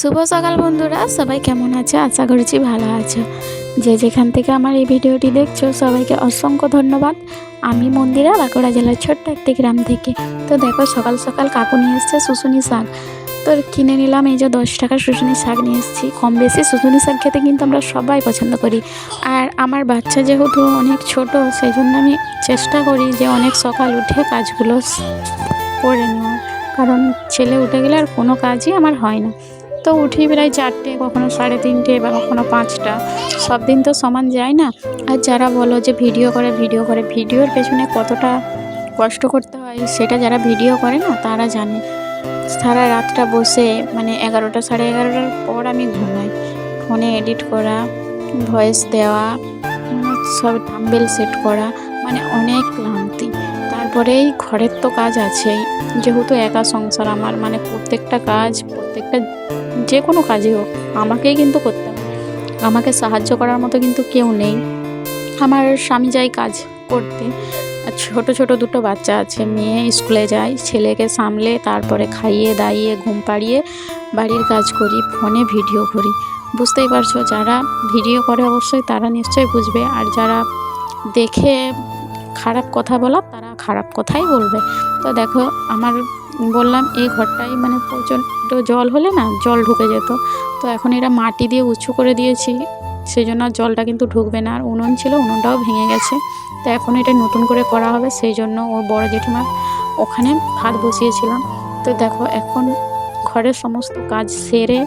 শুভ সকাল বন্ধুরা, সবাই কেমন আছে? আশা করছি ভালো আছো। যে যেখান থেকে আমার এই ভিডিওটি দেখছো সবাইকে অসংখ্য ধন্যবাদ। আমি মন্দিরা, বাঁকুড়া জেলার ছোট্ট একটি গ্রাম থেকে। তো দেখো, সকাল সকাল কাকু নিয়ে এসছে শুশুনি শাক। তো কিনে নিলাম, এই যে 10 টাকার শুশুনি শাক নিয়ে এসেছি। কম বেশি শুশুনি শাক খেতে কিন্তু আমরা সবাই পছন্দ করি। আর আমার বাচ্চা যেহেতু অনেক ছোট, সেই জন্য আমি চেষ্টা করি যে অনেক সকাল উঠে কাজগুলো করে নেওয়ার। কারণ ছেলে উঠে গেলে আর কোনো কাজই আমার হয় না। তো উঠি প্রায় 4টে, কখনো 3:30 বা কখনো 5টা। সব দিন তো সমান যায় না। আর যারা বলো যে ভিডিও করে ভিডিওর পেছনে কতটা কষ্ট করতে হয়, সেটা যারা ভিডিও করে না তারা জানে। সারা রাতটা বসে, মানে 11টা 11:30টার পর আমি ঘুমাই। ফোনে এডিট করা, ভয়েস দেওয়া, সব থাম্বনেল সেট করা, মানে অনেক ক্লান্তি। তারপরে এই ঘরের তো কাজ আছেই। যেহেতু একা সংসার আমার, মানে প্রত্যেকটা যে কোনো কাজই হোক আমাকেই কিন্তু করতে হয়। আমাকে সাহায্য করার মতো কিন্তু কেউ নেই। আমার স্বামী যায় কাজ করতে, আর ছোট ছোট দুটো বাচ্চা আছে। মেয়ে স্কুলে যায়, ছেলেকে সামলে তারপরে খাইয়ে দাইয়ে ঘুম পাড়িয়ে বাড়ির কাজ করি, ফোনে ভিডিও করি। বুঝতেই পারছো, যারা ভিডিও করে অবশ্যই তারা নিশ্চয়ই বুঝবে। আর যারা দেখে খারাপ কথা বলার, তারা খারাপ কথাই বলবে। তো দেখো, আমার বললাম এই ঘরটাই মানে প্রচণ্ড জল হলে না জল ঢুকে যেত। তো এখন এটা মাটি দিয়ে উঁচু করে দিয়েছি, সেই জন্য আর জলটা কিন্তু ঢুকবে না। আর উনুন ছিল, উনুনটাও ভেঙে গেছে। তো এখন এটা নতুন করে করা হবে, সেই জন্য ও বড় জেঠিমা ওখানে ভাত বসিয়েছিলাম। তো দেখো, এখন ঘরের সমস্ত কাজ সেরে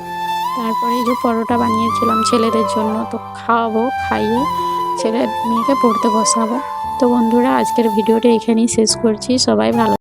তারপরে এই যে পরোটা বানিয়েছিলাম ছেলেদের জন্য, তো খাওয়াবো, খাইয়ে মেয়েকে পড়তে বসাবো। তো বন্ধুরা, আজকের ভিডিওটা এখানেই শেষ করছি। সবাই ভালো